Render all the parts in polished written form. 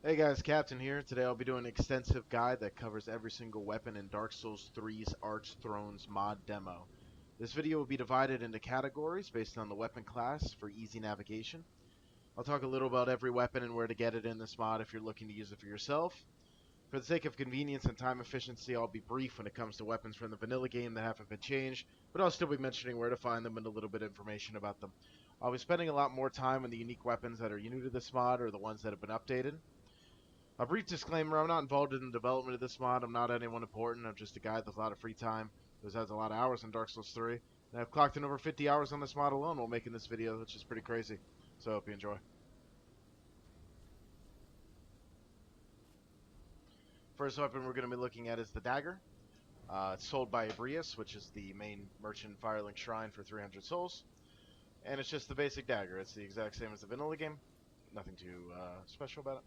Hey guys, Captain here. Today I'll be doing an extensive guide that covers every single weapon in Dark Souls 3's Archthrones Mod Demo. This video will be divided into categories based on the weapon class for easy navigation. I'll talk a little about every weapon and where to get it in this mod if you're looking to use it for yourself. For the sake of convenience and time efficiency, I'll be brief when it comes to weapons from the vanilla game that haven't been changed, but I'll still be mentioning where to find them and a little bit of information about them. I'll be spending a lot more time on the unique weapons that are new to this mod or the ones that have been updated. A brief disclaimer, I'm not involved in the development of this mod. I'm not anyone important. I'm just a guy with a lot of free time who has a lot of hours in Dark Souls 3. And I've clocked in over 50 hours on this mod alone while making this video, which is pretty crazy. So I hope you enjoy. First weapon we're going to be looking at is the Dagger. It's sold by Abrius, which is the main merchant Firelink Shrine for 300 souls. And it's just the basic dagger. It's the exact same as the vanilla game. Nothing too special about it.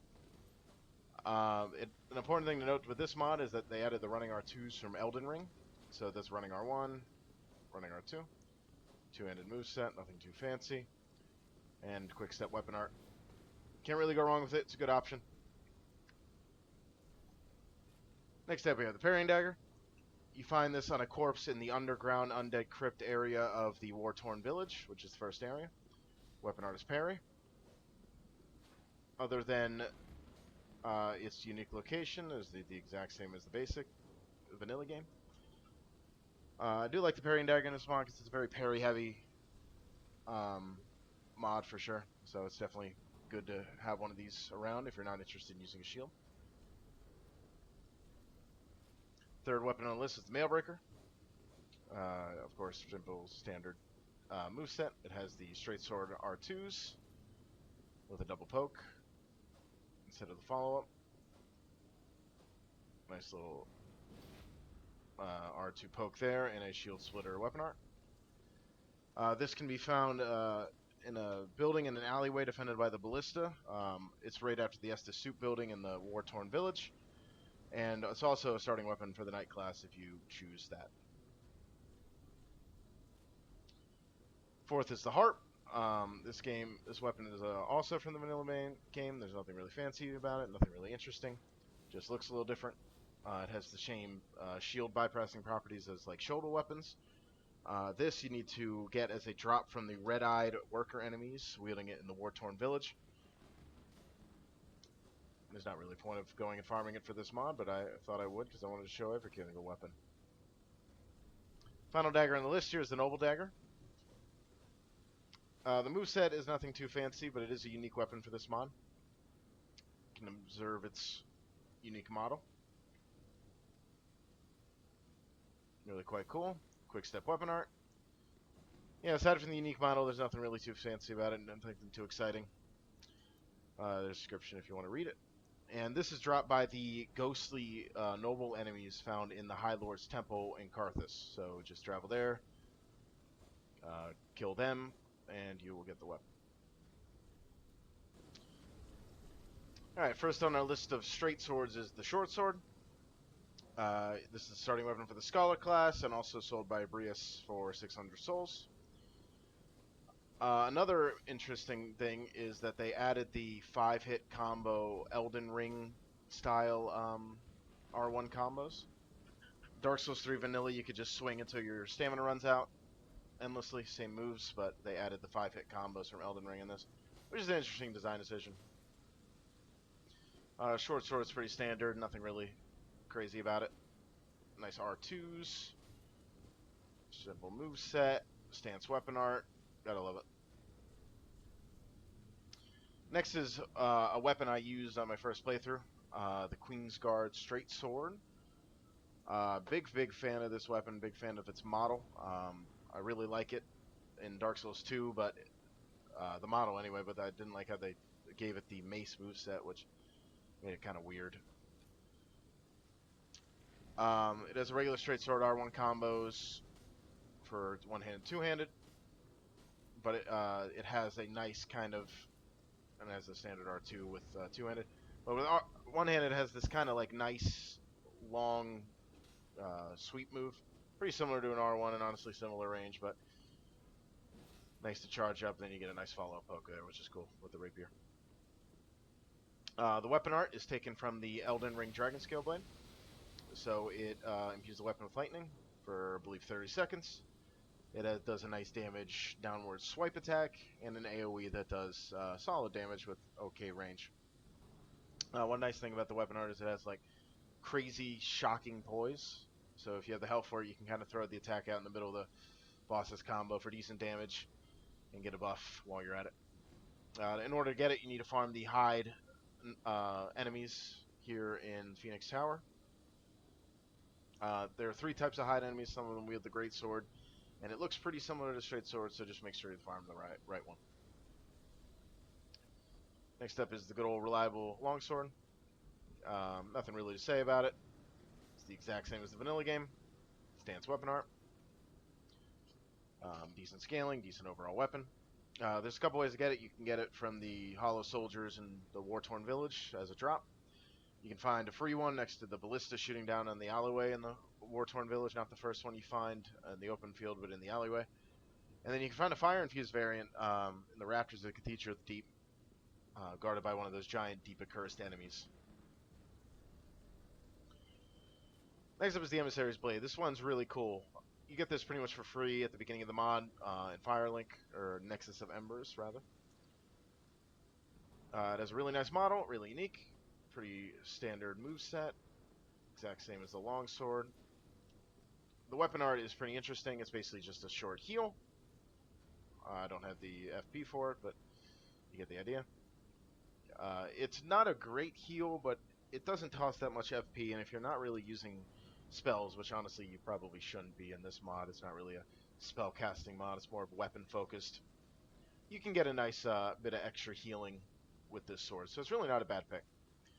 An important thing to note with this mod is that they added the running R2s from Elden Ring. So that's running R1, running R2, two-handed moveset, nothing too fancy, and quick step weapon art. Can't really go wrong with it, it's a good option. Next up we have the parrying dagger. You find this on a corpse in the underground undead crypt area of the war-torn village, which is the first area. Weapon art is parry. Other than its unique location is the exact same as the basic vanilla game. I do like the parrying dagger in this mod because it's a very parry heavy mod for sure. So it's definitely good to have one of these around if you're not interested in using a shield. Third weapon on the list is the Mailbreaker. Of course, simple standard moveset. It has the straight sword R2s with a double poke instead of the follow-up. Nice little R2 poke there and a shield splitter weapon art. This can be found in a building in an alleyway defended by the Ballista. It's right after the Estus Soup building in the war-torn village. And it's also a starting weapon for the Knight class if you choose that. Fourth is the Harp. This weapon is also from the vanilla game. There's nothing really fancy about it, nothing really interesting. Just looks a little different. It has the same shield bypassing properties as like shoulder weapons. This you need to get as a drop from the red-eyed worker enemies wielding it in the war-torn village. There's not really a point of going and farming it for this mod, but I thought I would because I wanted to show every single weapon. Final dagger on the list here is the Noble Dagger. The moveset is nothing too fancy, but it is a unique weapon for this mod. You can observe its unique model. Really quite cool. Quick step weapon art. Yeah, aside from the unique model, there's nothing really too fancy about it, nothing too exciting. There's a description if you want to read it. And this is dropped by the ghostly noble enemies found in the High Lord's Temple in Carthus. So just travel there, kill them, and you will get the weapon. Alright, first on our list of straight swords is the short sword. This is the starting weapon for the Scholar class and also sold by Abrius for 600 souls. Another interesting thing is that they added the 5-hit combo Elden Ring style R1 combos. Dark Souls 3 Vanilla, you could just swing until your stamina runs out endlessly, same moves, but they added the 5-hit combos from Elden Ring in this, which is an interesting design decision. Short sword is pretty standard, nothing really crazy about it. Nice R2s, simple moveset, stance weapon art. Gotta love it. Next is a weapon I used on my first playthrough, the Queensguard Straight Sword. Big fan of this weapon, big fan of its model. I really like it in Dark Souls 2, but the model anyway, but I didn't like how they gave it the mace moveset, which made it kind of weird. It has a regular straight sword R1 combos for one-handed, two-handed. But it has a nice kind of, and it has the standard R2 with two-handed. But with one-handed, it has this kind of like nice, long sweep move. Pretty similar to an R1 and honestly similar range, but nice to charge up. Then you get a nice follow-up poke there, which is cool with the rapier. The weapon art is taken from the Elden Ring Dragon Scale Blade. So it imbues the weapon with lightning for, I believe, 30 seconds. It does a nice damage downward swipe attack and an AoE that does solid damage with okay range. One nice thing about the weapon art is it has like crazy, shocking poise. So if you have the health for it, you can kind of throw the attack out in the middle of the boss's combo for decent damage and get a buff while you're at it. In order to get it, you need to farm the hide enemies here in Phoenix Tower. There are 3 types of hide enemies. Some of them wield the Greatsword, and it looks pretty similar to straight sword, so just make sure you farm the right one. Next up is the good old reliable longsword. Nothing really to say about it. It's the exact same as the vanilla game. Stance weapon art. Decent scaling, decent overall weapon. There's a couple ways to get it. You can get it from the Hollow Soldiers in the War-Torn Village as a drop. You can find a free one next to the ballista shooting down on the alleyway in the War-Torn Village. Not the first one you find in the open field, but in the alleyway. And then you can find a fire-infused variant in the Raptors of the Cathedra of the Deep, guarded by one of those giant, deep accursed enemies. Next up is the Emissary's Blade. This one's really cool. You get this pretty much for free at the beginning of the mod in Firelink, or Nexus of Embers, rather. It has a really nice model, really unique, pretty standard moveset, exact same as the longsword. The weapon art is pretty interesting. It's basically just a short heal. I don't have the FP for it, but you get the idea. It's not a great heal, but it doesn't toss that much FP, and if you're not really using spells, which honestly you probably shouldn't be in this mod, it's not really a spell casting mod, it's more weapon focused, you can get a nice bit of extra healing with this sword, so it's really not a bad pick.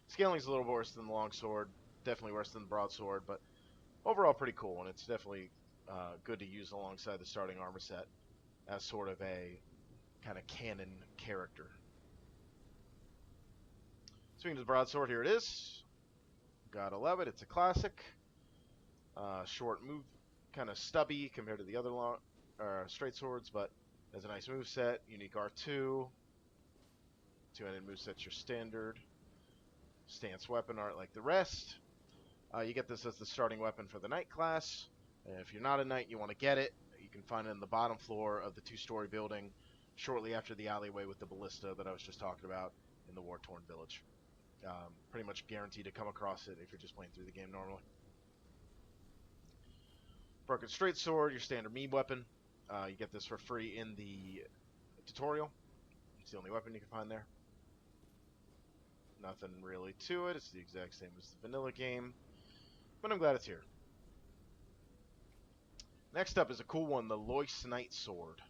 Scaling's a little worse than the longsword, definitely worse than the broadsword, but overall pretty cool, and it's definitely good to use alongside the starting armor set as sort of a kind of canon character. Speaking of the broadsword, here it is. Gotta love it. It's a classic. Short move, kind of stubby compared to the other straight swords, but has a nice move set. Unique R2. Two-handed move set's your standard. Stance weapon art like the rest. You get this as the starting weapon for the knight class. If you're not a knight, you want to get it. You can find it in the bottom floor of the 2-story building, shortly after the alleyway with the ballista that I was just talking about in the War-Torn Village. Pretty much guaranteed to come across it if you're just playing through the game normally. Broken straight sword, your standard meme weapon. You get this for free in the tutorial. It's the only weapon you can find there. Nothing really to it. It's the exact same as the vanilla game, but I'm glad it's here. Next up is a cool one, the Lois Knight Sword.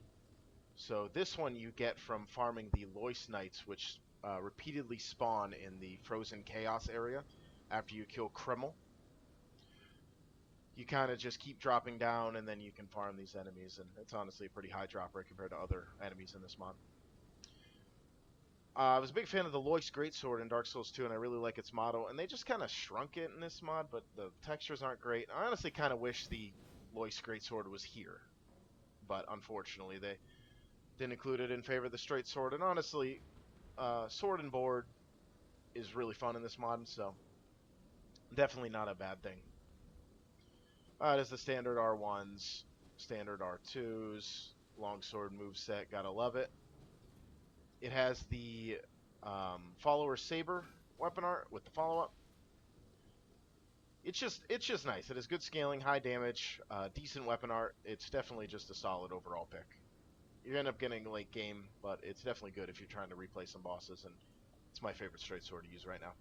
So this one you get from farming the Lois Knights, which repeatedly spawn in the Frozen Chaos area after you kill Kreml. You kind of just keep dropping down, and then you can farm these enemies, and it's honestly a pretty high drop rate compared to other enemies in this mod. I was a big fan of the Lois Greatsword in Dark Souls 2, and I really like its model, and they just kind of shrunk it in this mod, but the textures aren't great. I honestly kind of wish the Lois Greatsword was here, but unfortunately they didn't include it in favor of the straight sword, and honestly, sword and board is really fun in this mod, so definitely not a bad thing. It has the standard R1s, standard R2s, longsword moveset, gotta love it. It has the follower saber weapon art with the follow-up. It's just nice. It has good scaling, high damage, decent weapon art. It's definitely just a solid overall pick. You end up getting late game, but it's definitely good if you're trying to replay some bosses, and it's my favorite straight sword to use right now.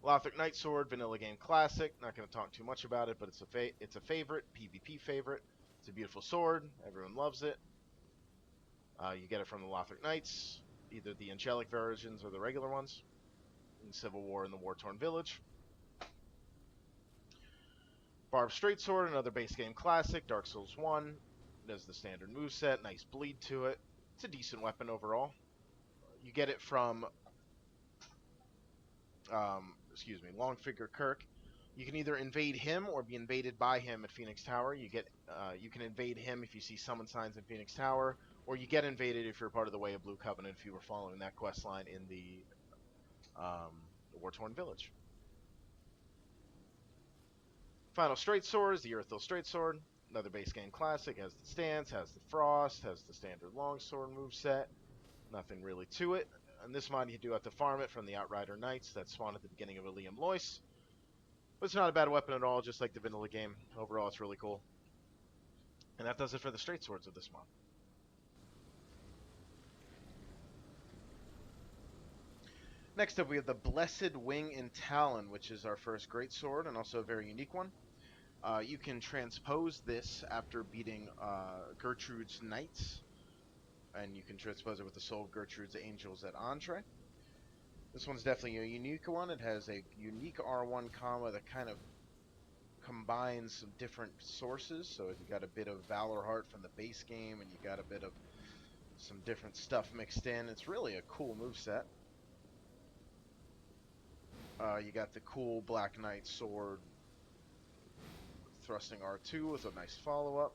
Lothric Knight Sword, vanilla game classic. Not going to talk too much about it, but it's a favorite, PvP favorite. It's a beautiful sword. Everyone loves it. You get it from the Lothric Knights, either the angelic versions or the regular ones, in Civil War in the War-Torn Village. Barbed Straight Sword, another base game classic, Dark Souls 1. It has the standard moveset, nice bleed to it. It's a decent weapon overall. You get it from Longfigure Kirk. You can either invade him or be invaded by him at Phoenix Tower. You can invade him if you see summon signs in Phoenix Tower, or you get invaded if you're part of the Way of Blue Covenant if you were following that quest line in the War-Torn Village. Final Straight Sword is the Earthhill Straight Sword. Another base game classic. Has the stance, has the frost, has the standard longsword moveset. Nothing really to it. And this mod you do have to farm it from the Outrider Knights that spawn at the beginning of a Liam Lois. But it's not a bad weapon at all, just like the vanilla game. Overall, it's really cool. And that does it for the straight swords of this mod. Next up, we have the Blessed Wing and Talon, which is our first great sword and also a very unique one. You can transpose this after beating Gertrude's Knights, and you can transpose it with the Soul of Gertrude's Angels at Entree. This one's definitely a unique one. It has a unique R1 comma that kind of combines some different sources. So you got a bit of Valor Heart from the base game, and you got a bit of some different stuff mixed in. It's really a cool moveset. You got the cool Black Knight sword, thrusting R2 with a nice follow-up.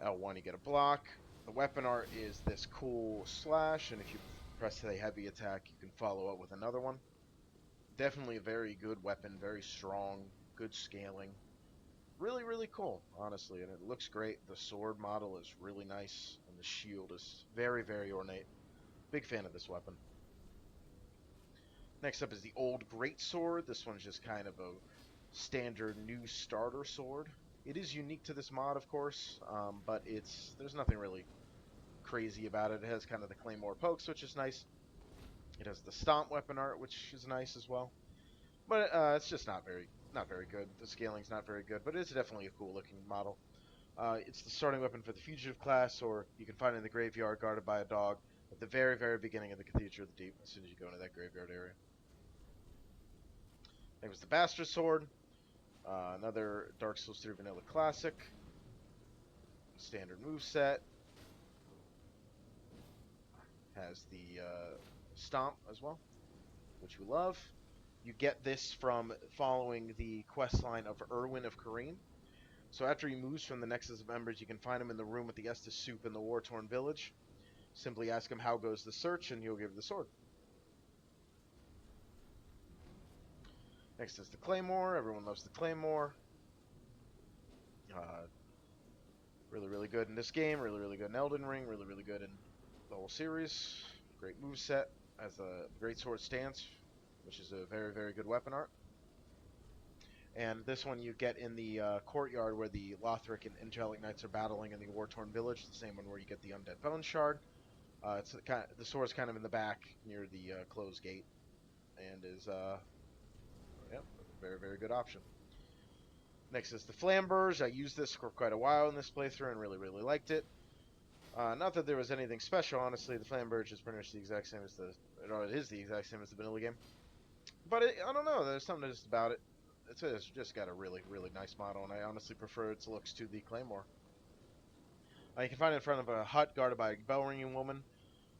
L1 you get a block. The weapon art is this cool slash, and if you press the heavy attack, you can follow up with another one. Definitely a very good weapon, very strong, good scaling. Really, really cool, honestly, and it looks great. The sword model is really nice, and the shield is very, very ornate. Big fan of this weapon. Next up is the old Greatsword. This one's just kind of a standard new starter sword. It is unique to this mod, of course, but there's nothing really crazy about it. It has kind of the Claymore pokes, which is nice. It has the Stomp weapon art, which is nice as well. But it's just not very good. The scaling's not very good, but it's definitely a cool looking model. It's the starting weapon for the Fugitive class, or you can find it in the graveyard guarded by a dog at the very, very beginning of the Cathedral of the Deep, as soon as you go into that graveyard area. Next was the Bastard Sword. Another Dark Souls 3 vanilla classic. Standard moveset. Has the Stomp as well, which we love. You get this from following the quest line of Erwin of Kareem. So after he moves from the Nexus of Embers, you can find him in the room with the Estus Soup in the War-Torn Village. Simply ask him how goes the search, and he'll give you the sword. Next is the Claymore. Everyone loves the Claymore. Really, really good in this game. Really, really good in Elden Ring. Really, really good in the whole series. Great moveset. Has a great sword stance, which is a very, very good weapon art. And this one you get in the courtyard where the Lothric and Angelic Knights are battling in the War-Torn Village. The same one where you get the Undead Bone Shard. The sword's kind of in the back near the closed gate, and is yep, a very, very good option. Next is the Flamberge. I used this for quite a while in this playthrough and really, really liked it. Not that there was anything special, honestly. The Flamberge is pretty much the exact same as it is the exact same as the vanilla game. But I don't know, there's something just about it. It's just got a really, really nice model, and I honestly prefer its looks to the Claymore. You can find it in front of a hut guarded by a bell-ringing woman,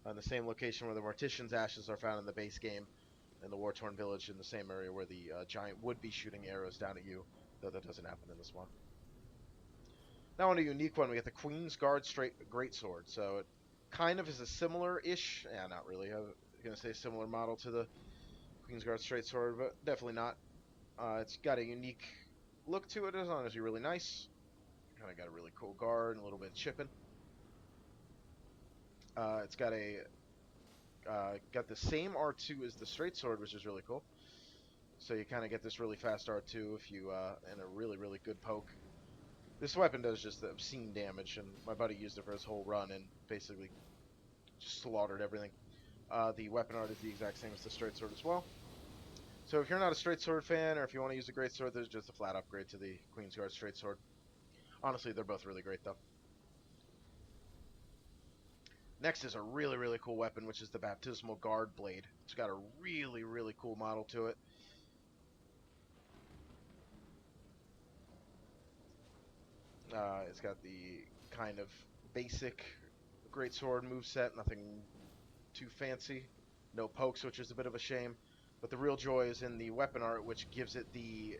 on the same location where the Mortician's ashes are found in the base game, in the War-Torn Village, in the same area where the giant would be shooting arrows down at you, though that doesn't happen in this one. Now on a unique one, we get the Queen's Guard Greatsword. So it kind of is a similar-ish, yeah, not really, I was going to say similar model to the Queen's Guard Straight Sword, but definitely not. It's got a unique look to it, as long as you're really nice. Kind of got a really cool guard and a little bit of chipping. It's got the same R2 as the Straight Sword, which is really cool. So you kind of get this really fast R2 if you and a really, really good poke. This weapon does just obscene damage, and my buddy used it for his whole run and basically just slaughtered everything. The weapon art is the exact same as the Straight Sword as well. So if you're not a Straight Sword fan, or if you want to use the Great Sword, there's just a flat upgrade to the Queen's Guard Straight Sword. Honestly, they're both really great, though. Next is a really, really cool weapon, which is the Baptismal Guard Blade. It's got a really, really cool model to it. It's got the kind of basic Greatsword moveset, nothing too fancy. No pokes, which is a bit of a shame. But the real joy is in the weapon art, which gives it the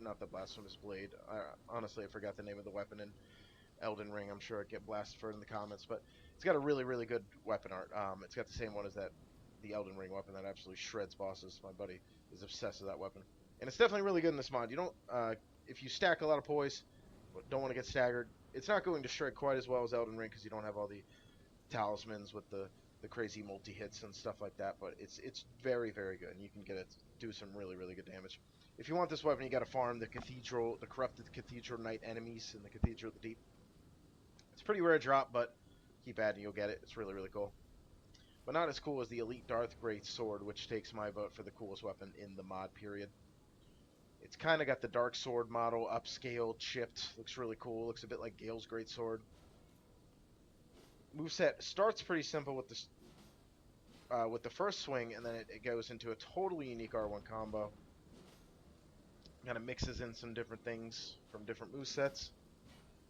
not the Blasphemous Blade. Honestly, I forgot the name of the weapon in Elden Ring. I'm sure I'd get blasted for it in the comments, but it's got a really, really good weapon art. It's got the same one as the Elden Ring weapon that absolutely shreds bosses. My buddy is obsessed with that weapon. And it's definitely really good in this mod. You don't, if you stack a lot of poise, but don't want to get staggered, it's not going to shred quite as well as Elden Ring because you don't have all the talismans with the crazy multi-hits and stuff like that, but it's very, very good, and you can get it do some really, really good damage. If you want this weapon, you got to farm the corrupted Cathedral Knight enemies in the Cathedral of the Deep. It's a pretty rare drop, but keep adding, you'll get it. It's really, really cool. But not as cool as the Elite Darth Greatsword, which takes my vote for the coolest weapon in the mod period. It's kind of got the Dark Sword model, upscaled, chipped. Looks really cool. Looks a bit like Gale's Greatsword. Moveset starts pretty simple with the first swing, and then it goes into a totally unique R1 combo. Kind of mixes in some different things from different movesets.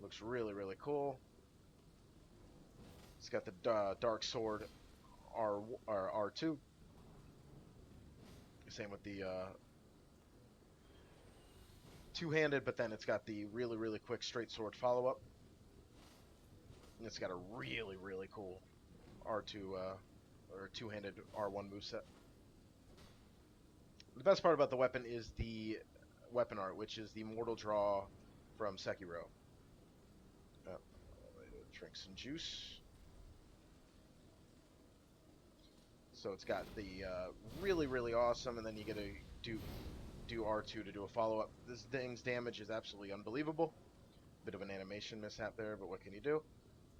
Looks really, really cool. It's got the Dark Sword R2. Same with the two-handed, but then it's got the really, really quick straight sword follow-up. And it's got a really, really cool R2 or two-handed R1 moveset. The best part about the weapon is the weapon art, which is the Mortal Draw from Sekiro. Drink some juice. So it's got the really, really awesome, and then you get to do R2 to do a follow-up. This thing's damage is absolutely unbelievable. Bit of an animation mishap there, but what can you do?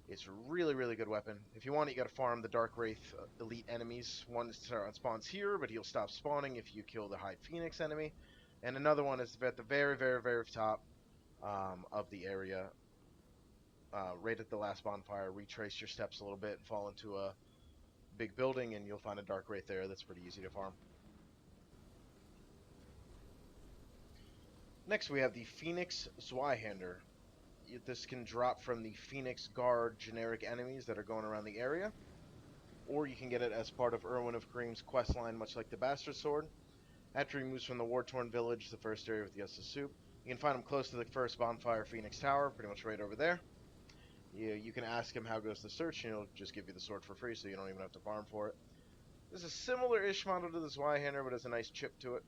It's a really, really good weapon. If you want it, you got to farm the Dark Wraith elite enemies. One spawns here, but he'll stop spawning if you kill the Hide Phoenix enemy. And another one is at the very, very, very top of the area. Right at the last bonfire, retrace your steps a little bit and fall into a big building, and you'll find a Dark Wraith there that's pretty easy to farm. Next, we have the Phoenix Zweihander. This can drop from the Phoenix Guard generic enemies that are going around the area, or you can get it as part of Erwin of Kareem's questline, much like the Bastard Sword. After he moves from the War-Torn Village, the first area with the Estus Soup, you can find him close to the first bonfire Phoenix Tower, pretty much right over there. You can ask him how goes the search, and he'll just give you the sword for free, so you don't even have to farm for it. This is a similar-ish model to the Zweihander, but has a nice chip to it.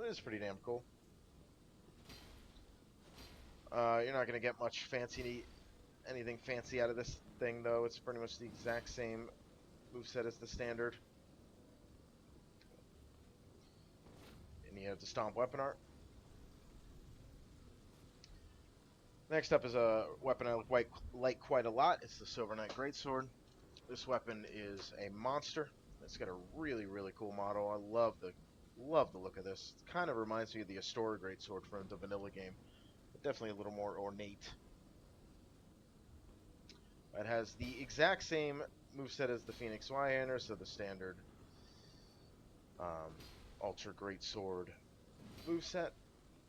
It is pretty damn cool. You're not going to get much anything fancy out of this thing, though. It's pretty much the exact same moveset as the standard. And you have the Stomp weapon art. Next up is a weapon I like quite a lot. It's the Silver Knight Greatsword. This weapon is a monster. It's got a really, really cool model. I love the look of this. It kind of reminds me of the Astora Greatsword from the vanilla game. Definitely a little more ornate. It has the exact same moveset as the Phoenix Zweihander, so the standard Ultra Greatsword moveset.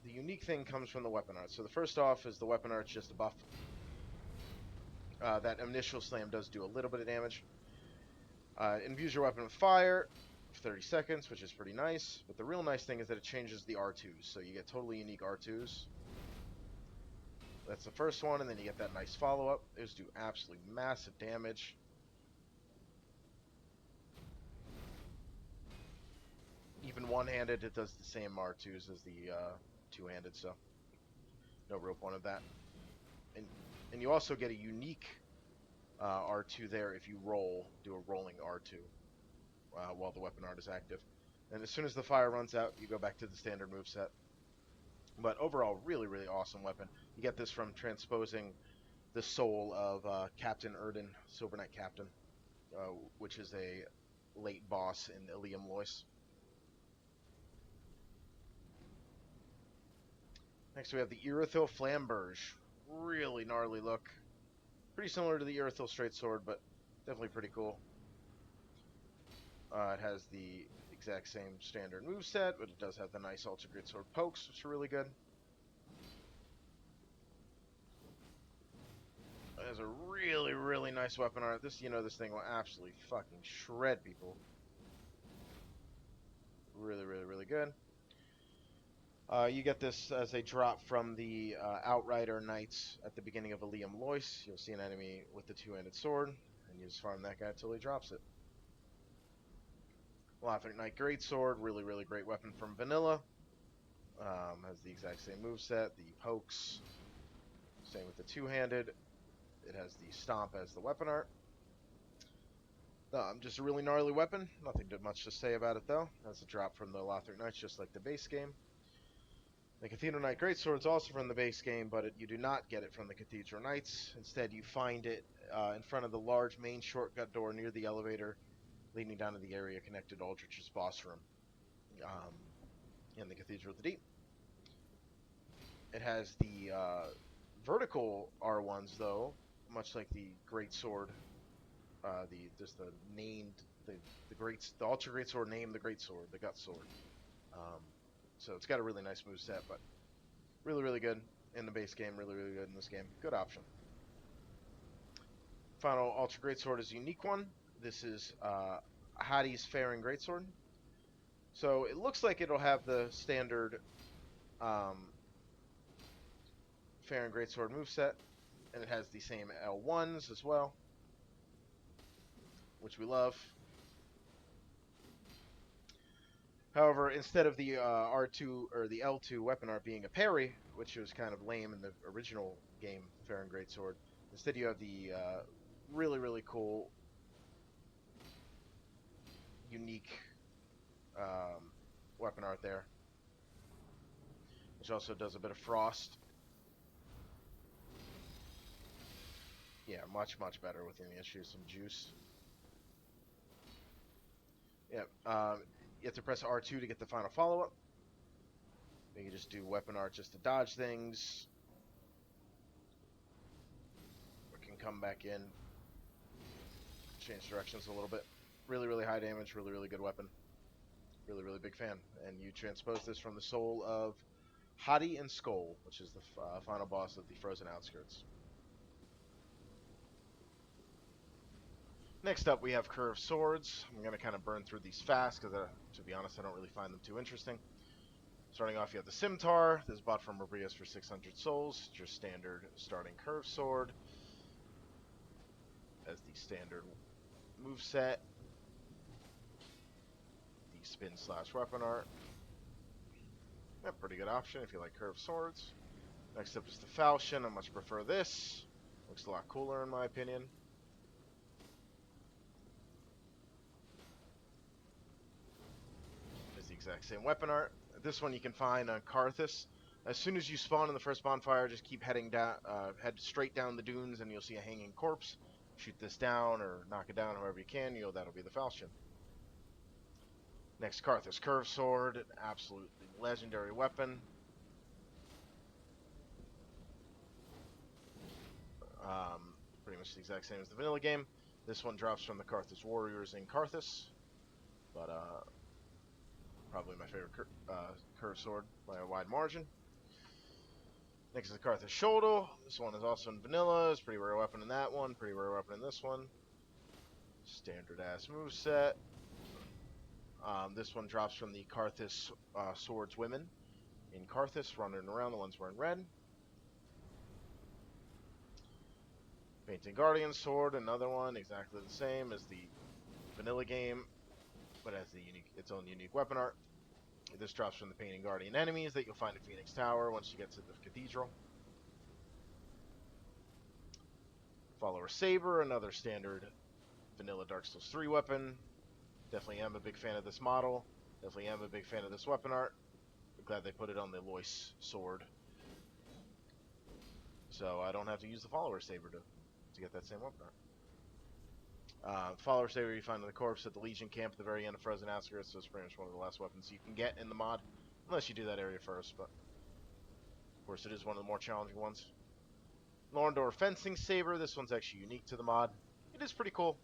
The unique thing comes from the weapon art. So the first off is the weapon art's just a buff. That initial slam does do a little bit of damage. Imbues your weapon with fire for 30 seconds, which is pretty nice. But the real nice thing is that it changes the R2s, so you get totally unique R2s. That's the first one, and then you get that nice follow-up. Those do absolutely massive damage. Even one-handed, it does the same R2s as the two-handed, so no real point of that. And you also get a unique R2 there if you do a rolling R2 while the weapon art is active. And as soon as the fire runs out, you go back to the standard moveset. But overall, really, really awesome weapon. You get this from transposing the soul of Captain Erden, Silver Knight Captain, which is a late boss in Ilium Lois. Next we have the Irithyll Flamberge. Really gnarly look. Pretty similar to the Irithyll Straight Sword, but definitely pretty cool. It has the exact same standard moveset, but it does have the nice Ultra Greatsword pokes, which are really good. It has a really, really nice weapon art. This thing will absolutely fucking shred people. Really, really, really good. You get this as a drop from the Outrider Knights at the beginning of a Liam Lois. You'll see an enemy with the two-handed sword, and you just farm that guy until he drops it. Lothric Knight Greatsword, really, really great weapon from Vanilla. Has the exact same moveset, the pokes, same with the two-handed. It has the stomp as the weapon art. Just a really gnarly weapon. Nothing much to say about it though. That's a drop from the Lothric Knights, just like the base game. The Cathedral Knight Greatsword is also from the base game, but you do not get it from the Cathedral Knights. Instead, you find it in front of the large main shortcut door near the elevator, leading down to the area connected to Aldrich's boss room in the Cathedral of the Deep. It has the vertical R1s, though, much like the Greatsword. The Ultra Greatsword named the Greatsword, the Gut Sword. So it's got a really nice moveset, but really, really good in the base game, really, really good in this game. Good option. Final Ultra Greatsword is a unique one. This is Hadi's Faring Greatsword. So it looks like it'll have the standard Faring Greatsword moveset, and it has the same L1s as well, which we love. However, instead of the R2 or the L2 weapon art being a parry, which was kind of lame in the original game, Faring Greatsword, instead you have the really, really cool, unique weapon art there, which also does a bit of frost. Yeah, much, much better within the issue. Some juice. Yeah, you have to press R2 to get the final follow-up. You can just do weapon art just to dodge things. We can come back in, change directions a little bit. Really, really high damage, really, really good weapon. Really, really big fan. And you transpose this from the soul of Hadi and Skoll, which is the final boss of the Frozen Outskirts. Next up, we have Curved Swords. I'm going to kind of burn through these fast because, to be honest, I don't really find them too interesting. Starting off, you have the Scimitar. This is bought from Rabrius for 600 souls. It's your standard starting Curved Sword. As the standard moveset. The spin/weapon art. Yeah, pretty good option if you like Curved Swords. Next up is the Falchion. I much prefer this. Looks a lot cooler in my opinion. Exact same weapon art. This one you can find on Karthus. As soon as you spawn in the first bonfire, just keep heading down, head straight down the dunes, and you'll see a hanging corpse. Shoot this down or knock it down however you can. That'll be the Falchion. Next, Karthus Curved Sword, an absolutely legendary weapon. Pretty much the exact same as the vanilla game. This one drops from the Karthus Warriors in Karthus, but probably my favorite curved sword by a wide margin. Next is the Karthus Shoulder. This one is also in vanilla. It's a pretty rare weapon in that one. Pretty rare weapon in this one. Standard ass moveset. This one drops from the Karthus Swords Women in Karthus, running around, the ones wearing red. Painting Guardian Sword, another one exactly the same as the vanilla game, but has its own unique weapon art. This drops from the Painting Guardian enemies that you'll find at Phoenix Tower once you get to the Cathedral. Follower Saber, another standard vanilla Dark Souls 3 weapon. Definitely am a big fan of this model. Definitely am a big fan of this weapon art. I'm glad they put it on the Lois sword, so I don't have to use the Follower Saber to get that same weapon art. Follower Saber you find in the corpse at the Legion camp at the very end of Frozen Outskirts, so it's pretty much one of the last weapons you can get in the mod, unless you do that area first, but of course it is one of the more challenging ones. Lorndor Fencing Saber, this one's actually unique to the mod. It is pretty cool.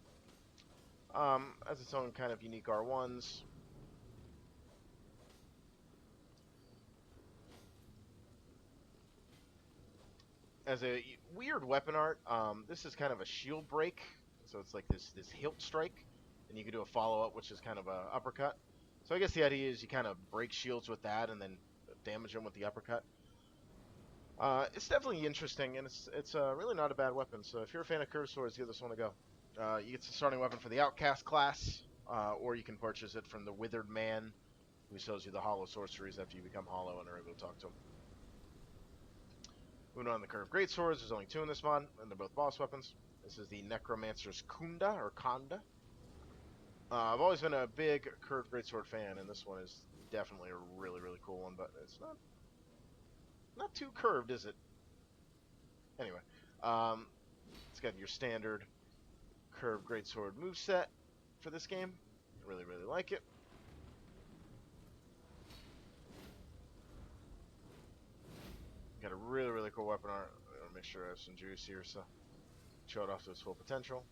Has its own kind of unique R1s. As a weird weapon art, this is kind of a shield break. So it's like this hilt strike, and you can do a follow-up, which is kind of a uppercut. So I guess the idea is you kind of break shields with that, and then damage him with the uppercut. It's definitely interesting, and it's really not a bad weapon. So if you're a fan of curved swords, give this one a go. You get the starting weapon for the Outcast class, or you can purchase it from the Withered Man, who sells you the hollow sorceries after you become hollow and are able to talk to him. Moving on to the curved Greatswords, there's only 2 in this mod, and they're both boss weapons. This is the Necromancer's Kunda, or Kanda. I've always been a big curved Greatsword fan, and this one is definitely a really, really cool one, but it's not too curved, is it? Anyway, it's got your standard curved Greatsword moveset for this game. I really, really like it. Got a really, really cool weapon art. I'll make sure I have some juice here, so show it off to its full potential.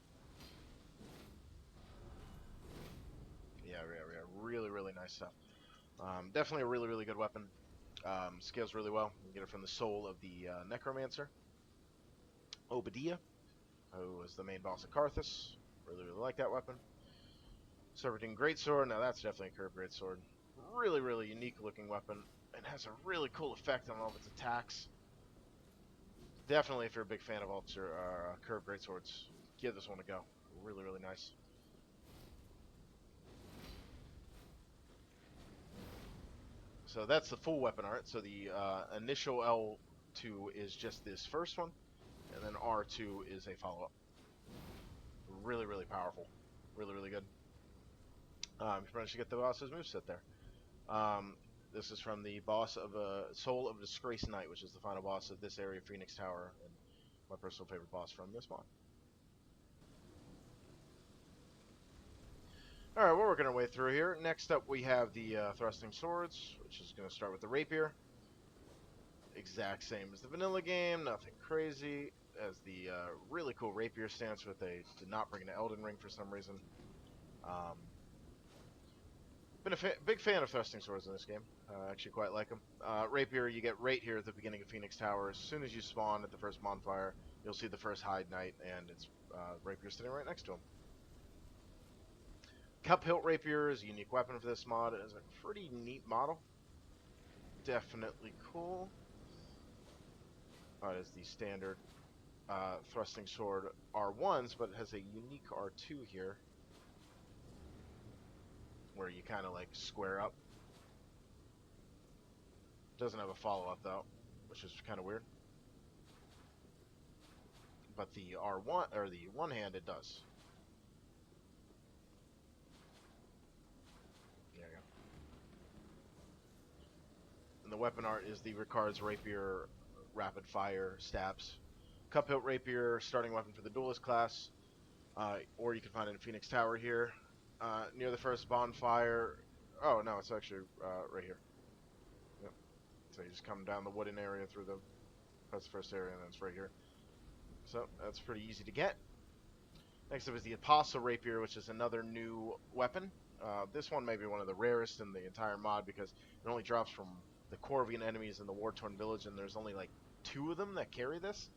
Yeah, really, really nice stuff. Definitely a really, really good weapon. Scales really well. You get it from the soul of the Necromancer, Obadiah, who was the main boss of Karthus. Really, really like that weapon. Serpentine Greatsword. Now that's definitely a curved Greatsword. Really, really unique looking weapon, and has a really cool effect on all of its attacks. Definitely, if you're a big fan of curved Greatswords, give this one a go. Really, really nice. So that's the full weapon art. So the initial L2 is just this first one, and then R2 is a follow-up. Really, really powerful. Really, really good. You managed to get the boss's moveset there. This is from the boss of Soul of Disgrace Knight, which is the final boss of this area of Phoenix Tower, and my personal favorite boss from this mod. Alright, we're working our way through here. Next up we have the Thrusting Swords, which is going to start with the Rapier. Exact same as the vanilla game, nothing crazy. As the really cool Rapier stance, but they did not bring an Elden Ring for some reason. Been a big fan of Thrusting Swords in this game. Actually quite like them. Rapier you get right here at the beginning of Phoenix Tower. As soon as you spawn at the first bonfire, you'll see the first Hide Knight, and it's Rapier sitting right next to him. Cup Hilt Rapier is a unique weapon for this mod. It is a pretty neat model. Definitely cool. It is the standard Thrusting Sword R1s, but it has a unique R2 here, where you kind of like square up. Doesn't have a follow-up though, which is kind of weird. But the R1 or the one-handed does. There you go. And the weapon art is the Ricard's Rapier Rapid Fire Stabs. Cup Hilt Rapier, starting weapon for the Duelist class, or you can find it in Phoenix Tower here. Near the first bonfire. Oh no, it's actually right here. Yep. So you just come down the wooden area through that's the first area, and then it's right here. So that's pretty easy to get. Next up is the Apostle Rapier, which is another new weapon. This one may be one of the rarest in the entire mod because it only drops from the Corvian enemies in the War-Torn Village, and there's only like 2 of them that carry this.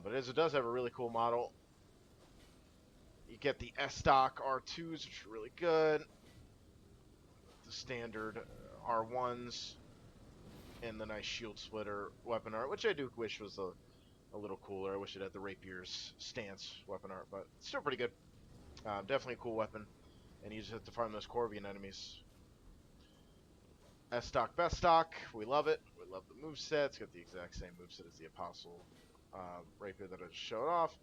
But it does have a really cool model. You get the S-Stock R2s, which are really good. The standard R1s. And the nice Shield Splitter weapon art, which I do wish was a little cooler. I wish it had the Rapier's stance weapon art, but it's still pretty good. Definitely a cool weapon. And you just have to farm those Corvian enemies. S-Stock, Best Stock. We love it. We love the moveset. It's got the exact same moveset as the Apostle Rapier that I just showed off,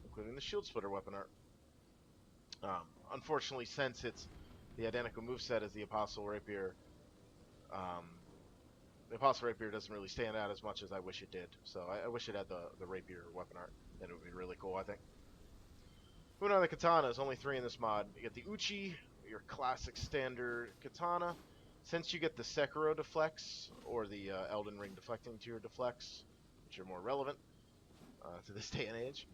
including the Shield Splitter weapon art. Unfortunately, since it's the identical moveset as the Apostle Rapier, the Apostle Rapier doesn't really stand out as much as I wish it did. So I wish it had the Rapier weapon art. Then it would be really cool, I think. Moving on to the Katanas, only 3 in this mod. You get the Uchi, your classic standard katana. Since you get the Sekiro deflects, or the Elden Ring deflecting to your deflects, which are more relevant to this day and age,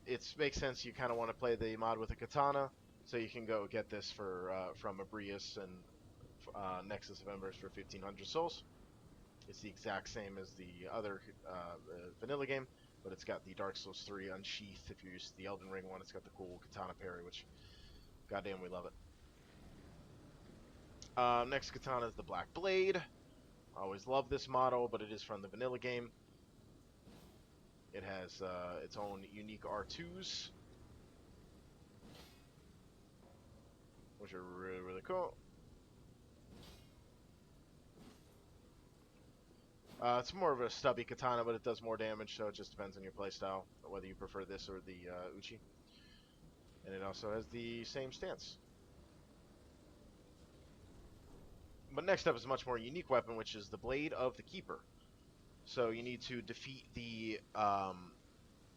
it makes sense you kind of want to play the mod with a katana, so you can go get this for from Abrius and Nexus of Embers for 1,500 souls. It's the exact same as the other vanilla game, but it's got the Dark Souls 3 unsheath. If you use the Elden Ring one, it's got the cool katana parry, which goddamn we love it. Next katana is the Black Blade. I always love this model, but it is from the vanilla game. It has its own unique R2s, which are really, really cool. It's more of a stubby katana, but it does more damage, so it just depends on your playstyle, whether you prefer this or the Uchi. And it also has the same stance. But next up is a much more unique weapon, which is the Blade of the Keeper. So you need to defeat the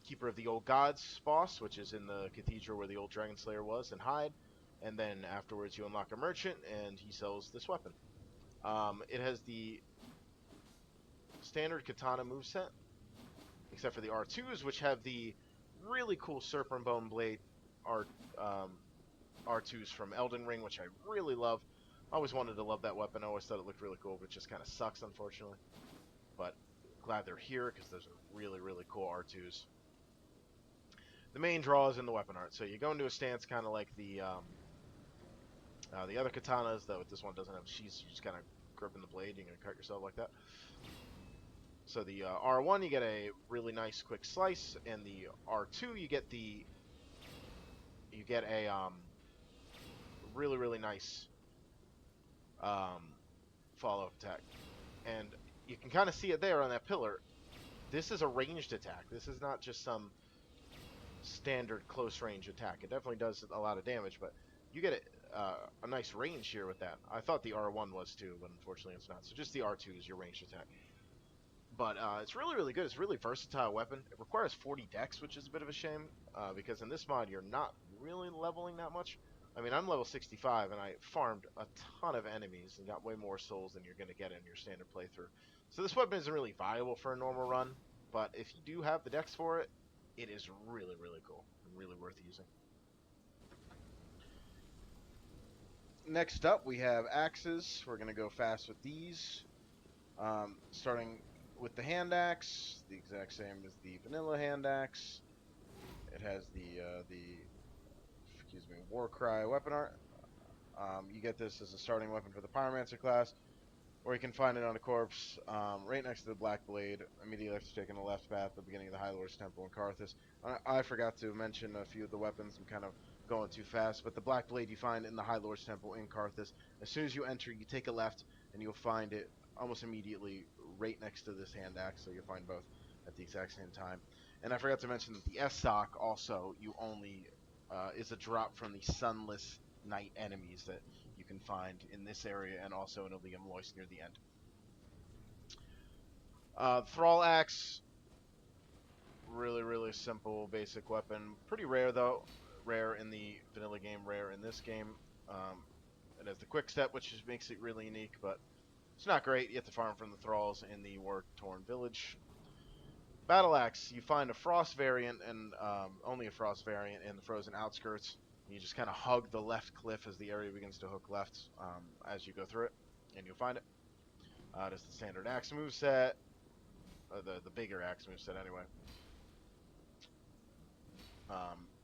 Keeper of the Old Gods boss, which is in the cathedral where the old Dragon Slayer was, and hide. And then afterwards you unlock a merchant, and he sells this weapon. It has the standard katana moveset, except for the R2s, which have the really cool Serpent Bone Blade R2s from Elden Ring, which I really love. I always wanted to love that weapon. I always thought it looked really cool, but it just kind of sucks, unfortunately. But glad they're here, because those are really, really cool R2s. The main draw is in the weapon art. So you go into a stance kind of like the other katanas, though this one doesn't have sheaths. You just kind of gripping the blade. You're going to cut yourself like that. So the R1, you get a really nice quick slice, and the R2, you get a really, really nice follow-up attack. And you can kind of see it there on that pillar. This is a ranged attack. This is not just some standard close range attack. It definitely does a lot of damage, but you get a nice range here with that. I thought the R1 was too, but unfortunately it's not. So just the R2 is your ranged attack. But it's really, really good. It's a really versatile weapon. It requires 40 dex, which is a bit of a shame, because in this mod you're not really leveling that much. I mean, I'm level 65, and I farmed a ton of enemies and got way more souls than you're going to get in your standard playthrough. So this weapon isn't really viable for a normal run, but if you do have the dex for it, it is really, really cool and really worth using. Next up, we have axes. We're going to go fast with these. Starting with the hand axe, the exact same as the vanilla hand axe. It has the Warcry weapon art. You get this as a starting weapon for the Pyromancer class, or you can find it on a corpse right next to the Black Blade, immediately after taking the left path at the beginning of the High Lord's Temple in Karthus. I forgot to mention a few of the weapons. I'm kind of going too fast, but the Black Blade you find in the High Lord's Temple in Karthus. As soon as you enter, you take a left, and you'll find it almost immediately right next to this hand axe, so you'll find both at the exact same time. And I forgot to mention that the S-Stock also, you only is a drop from the Sunless Night enemies that you can find in this area and also in Ilium Lois near the end. Thrall Axe, really, really simple, basic weapon. Pretty rare, though. Rare in the vanilla game, rare in this game. It has the quick step, which just makes it really unique, but it's not great. You have to farm from the Thralls in the war-torn village. Battle Axe, you find a Frost variant, and only a Frost variant in the Frozen Outskirts. You just kind of hug the left cliff as the area begins to hook left as you go through it, and you'll find it. It is the standard axe moveset, the bigger axe moveset anyway.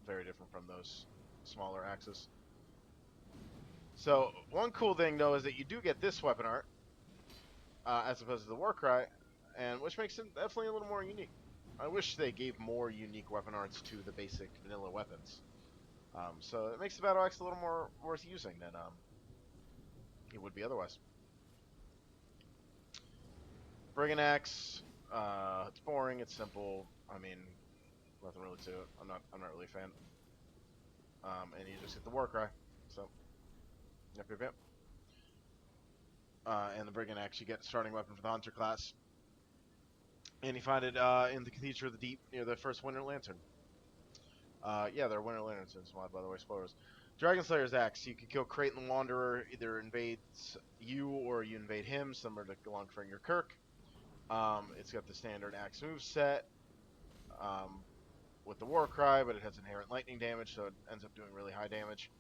Very different from those smaller axes. So one cool thing though is that you do get this weapon art as opposed to the Warcry, and which makes it definitely a little more unique. I wish they gave more unique weapon arts to the basic vanilla weapons. So it makes the battle axe a little more worth using than it would be otherwise. Brigand axe, it's boring, it's simple. I mean, nothing really to it. I'm not really a fan. And you just hit the Warcry. So, yep. And the Brigand axe, you get starting weapon for the Hunter class. And you find it in the Cathedral of the Deep near the first Winter Lantern. Yeah, there are Winter Lanterns in this mod, by the way, spoilers. Dragon Slayer's axe, you can kill Kraton the Wanderer, either invades you or you invade him, similar to Longfinger Kirk. It's got the standard axe moveset with the Warcry, but it has inherent lightning damage, so it ends up doing really high damage.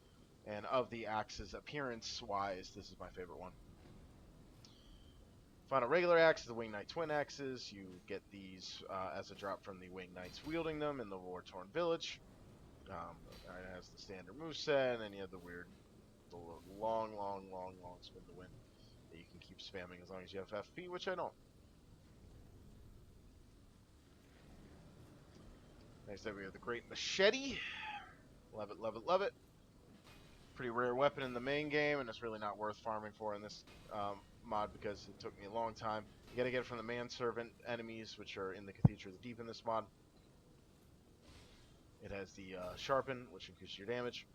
And of the axes appearance-wise, this is my favorite one. Final regular axe, the Winged Knight twin axes. You get these as a drop from the Winged Knights wielding them in the war-torn village. It has the standard moveset, and then you have the weird the long, long, long, long spin to win that you can keep spamming as long as you have FP, which I don't. Next up we have the Great Machete. Love it, love it, love it. Pretty rare weapon in the main game, and it's really not worth farming for in this mod because it took me a long time. You gotta get it from the manservant enemies, which are in the Cathedral of the Deep in this mod. It has the sharpen, which increases your damage.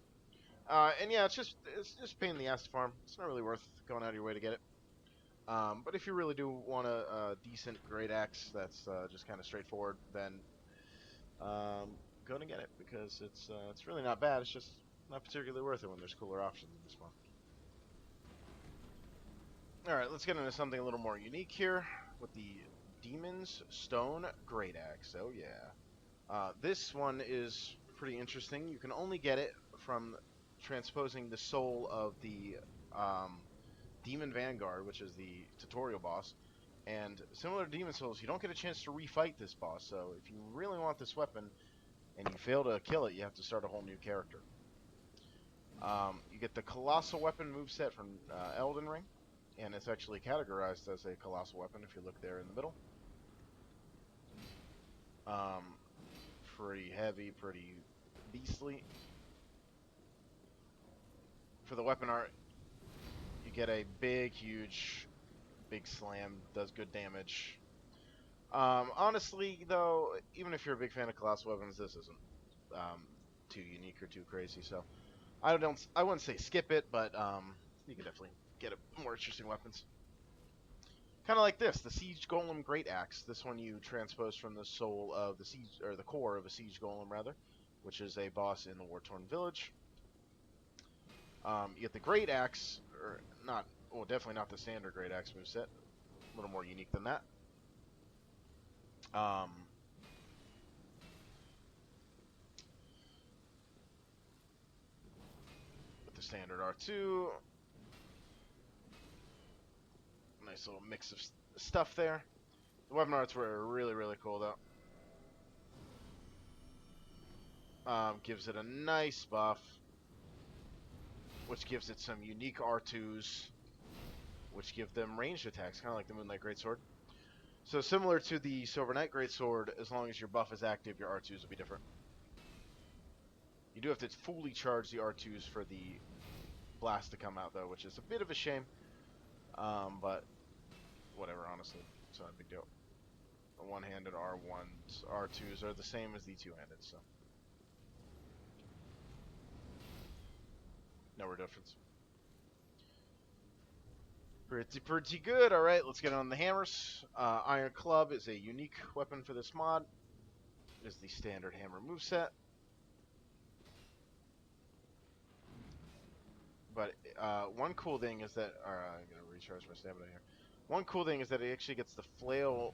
And yeah, it's just a pain in the ass to farm. It's not really worth going out of your way to get it. But if you really do want a decent great axe that's just kind of straightforward, then go and get it because it's really not bad. It's just not particularly worth it when there's cooler options in this one. All right, let's get into something a little more unique here with the Demon's Stone Great Axe. Oh yeah, this one is pretty interesting. You can only get it from transposing the soul of the Demon Vanguard, which is the tutorial boss. And similar to Demon Souls, you don't get a chance to refight this boss. So if you really want this weapon and you fail to kill it, you have to start a whole new character. You get the Colossal Weapon moveset from Elden Ring, and it's actually categorized as a Colossal Weapon if you look there in the middle. Pretty heavy, pretty beastly. For the weapon art, you get a big, huge, big slam, does good damage. Honestly, though, even if you're a big fan of Colossal Weapons, this isn't too unique or too crazy. So I wouldn't say skip it, but you can definitely get more interesting weapons. Kind of like this, the Siege Golem Great Axe. This one you transpose from the soul of the siege, or the core of a Siege Golem rather, which is a boss in the War-Torn Village. You get the Great Axe, or not, well, definitely not the standard Great Axe moveset. A little more unique than that. With the standard R2. Nice little mix of stuff there. The weapon arts were really, really cool, though. Gives it a nice buff, which gives it some unique R2s, which give them ranged attacks, kind of like the Moonlight Greatsword. So similar to the Silver Knight Greatsword, as long as your buff is active, your R2s will be different. You do have to fully charge the R2s for the blast to come out, though, which is a bit of a shame. But whatever, honestly, it's not a big deal. The one-handed R1s, R2s are the same as the two-handed, so no real difference. Pretty good. All right, let's get on the hammers. Iron Club is a unique weapon for this mod. It is the standard hammer moveset. But one cool thing is that, I'm gonna recharge my stamina here. One cool thing is that it actually gets the flail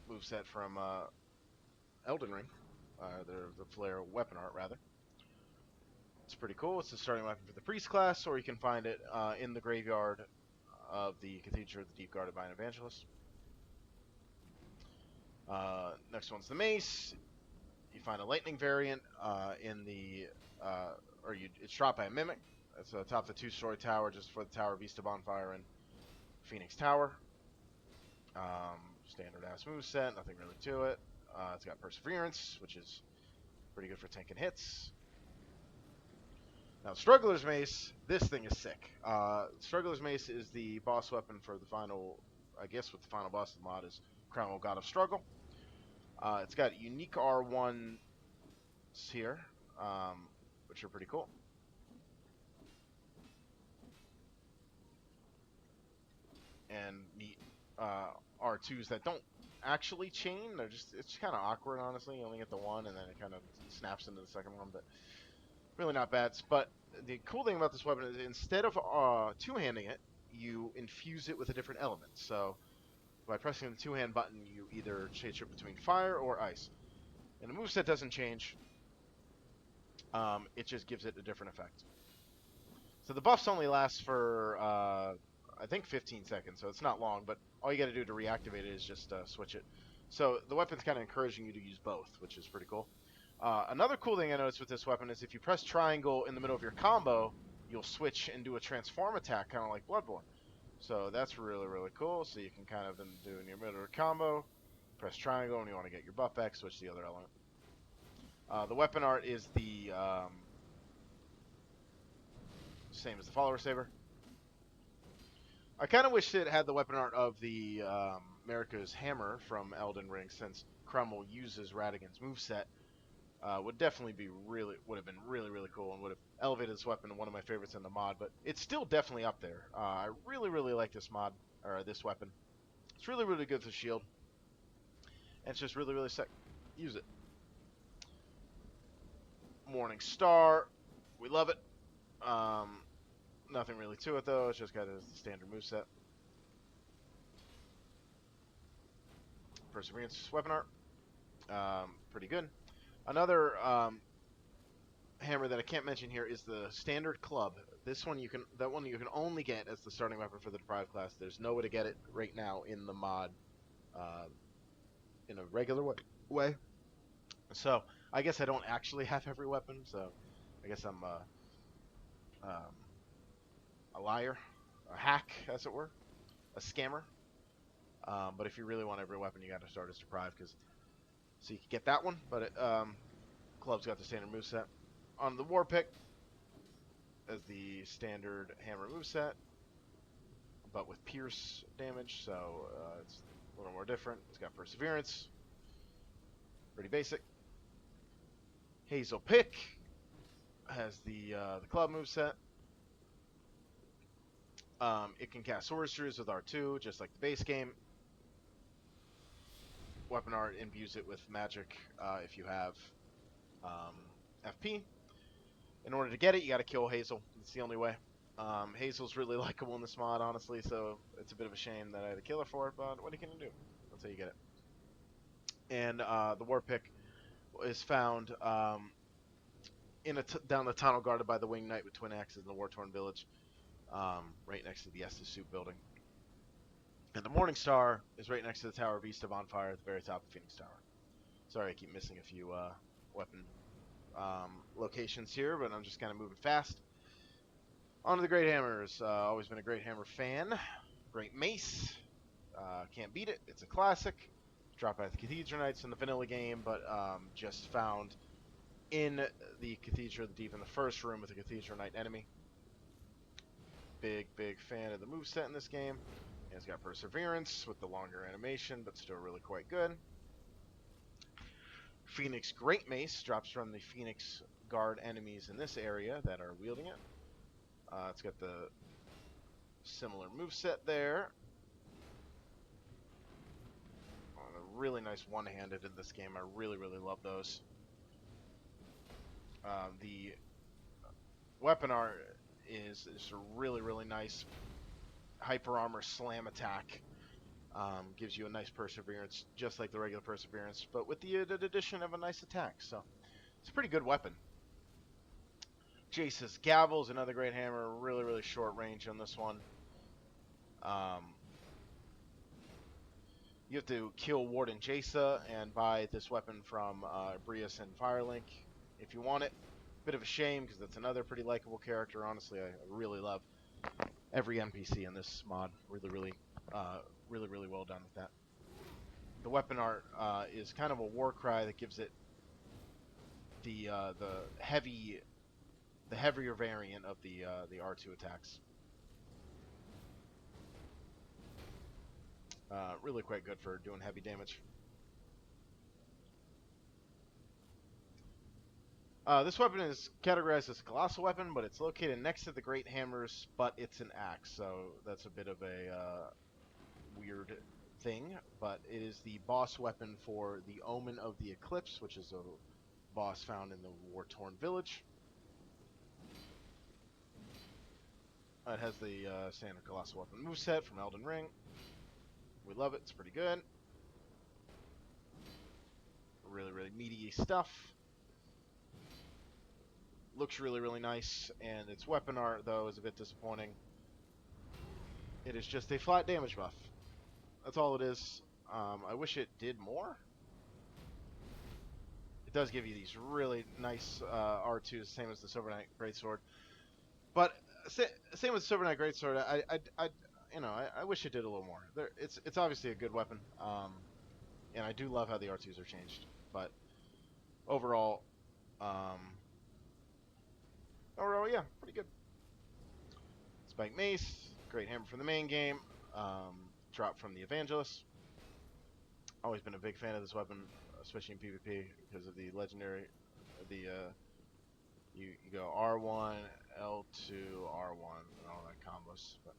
moveset from Elden Ring, the flare weapon art rather. It's pretty cool. It's the starting weapon for the priest class, or you can find it in the graveyard of the Cathedral of the Deep Guard Divine Evangelist. Next one's the mace. You find a lightning variant in the, it's dropped by a mimic. It's atop the two-story tower just before the Tower of Vista Bonfire and Phoenix Tower. Standard ass moveset, nothing really to it. It's got Perseverance, which is pretty good for tanking hits. Now, Struggler's Mace, this thing is sick. Struggler's Mace is the boss weapon for the final, I guess what the final boss of the mod is, Crown of God of Struggle. It's got unique R1s here, which are pretty cool. And neat R2s that don't actually chain. They're just, it's kind of awkward, honestly. You only get the one, and then it kind of snaps into the second one, but really not bad. But the cool thing about this weapon is instead of two-handing it, you infuse it with a different element. So by pressing the two-hand button, you either change it between fire or ice. And the moveset doesn't change. It just gives it a different effect. So the buffs only last for, I think 15 seconds, so it's not long, but all you got to do to reactivate it is just switch it. So the weapon's kind of encouraging you to use both, which is pretty cool. Another cool thing I noticed with this weapon is if you press triangle in the middle of your combo, you'll switch and do a transform attack, kind of like Bloodborne. So that's really, really cool. So you can kind of then do in your middle of your combo, press triangle when you want to get your buff back, switch the other element. The weapon art is the same as the follower saber. I kind of wish it had the weapon art of the America's Hammer from Elden Ring, since Cromwell uses Radigan's moveset. Would definitely be would have been really cool, and would have elevated this weapon to one of my favorites in the mod. But it's still definitely up there. I really like this mod, or this weapon. It's really good for shield, and it's just really sick. Use it. Morning Star, we love it. Nothing really to it though. It's just got the standard moveset. Perseverance weapon art, pretty good. Another hammer that I can't mention here is the standard club. This one you can only get as the starting weapon for the deprived class. There's no way to get it right now in the mod, in a regular way. So I guess I don't actually have every weapon. So I guess I'm a liar, a hack, as it were, a scammer. But if you really want every weapon, you got to start as deprived, so you can get that one. But club's got the standard moveset. On the war pick, as the standard hammer moveset, but with pierce damage, so it's a little more different. It's got perseverance, pretty basic. Hazel pick has the club moveset. It can cast sorceries with R2, just like the base game. Weapon art imbues it with magic if you have FP. In order to get it, you got to kill Hazel. It's the only way. Hazel's really likable in this mod, honestly, so it's a bit of a shame that I had to kill her for it, but what can you do? That's how you get it. And the war pick is found down the tunnel guarded by the Winged Knight with twin axes in the war-torn village, right next to the Estes Suit building. And the Morning Star is right next to the Tower of East of Bonfire at the very top of Phoenix Tower. Sorry, I keep missing a few weapon locations here, but I'm just kind of moving fast. On to the Great Hammers. Always been a Great Hammer fan. Great Mace. Can't beat it. It's a classic. Dropped by the Cathedral Knights in the vanilla game, but just found in the Cathedral of the Deep in the first room with a Cathedral Knight enemy. Big fan of the moveset in this game. It's got Perseverance with the longer animation, but still really quite good. Phoenix Great Mace drops from the Phoenix Guard enemies in this area that are wielding it. It's got the similar moveset there. Really nice one-handed in this game. I really love those. The weapon art is a really nice hyper armor slam attack. Gives you a nice perseverance, just like the regular perseverance, but with the addition of a nice attack. So it's a pretty good weapon. Jace's Gavel is another great hammer. Really short range on this one. You have to kill Warden Jace and buy this weapon from Brius and Firelink if you want it. Bit of a shame because that's another pretty likable character. Honestly, I really love every NPC in this mod. Really well done with that. The weapon art is kind of a war cry that gives it the heavier variant of the R2 attacks. Really quite good for doing heavy damage. This weapon is categorized as a colossal weapon, but it's located next to the Great Hammers, but it's an axe, so that's a bit of a weird thing. But it is the boss weapon for the Omen of the Eclipse, which is a boss found in the war-torn village. It has the standard colossal weapon moveset from Elden Ring. We love it. It's pretty good. Really meaty stuff. Looks really nice, and its weapon art, though, is a bit disappointing. It is just a flat damage buff. That's all it is. I wish it did more. does give you these really nice R2s, same as the Silver Knight Greatsword. But same with Silver Knight Greatsword. I wish it did a little more. It's obviously a good weapon, and I do love how the R2s are changed. But overall, um, yeah, pretty good. Spike Mace, great hammer from the main game. Drop from the Evangelist. Always been a big fan of this weapon, especially in PvP because of the legendary, you go R1, L2, R1, and all that combos. But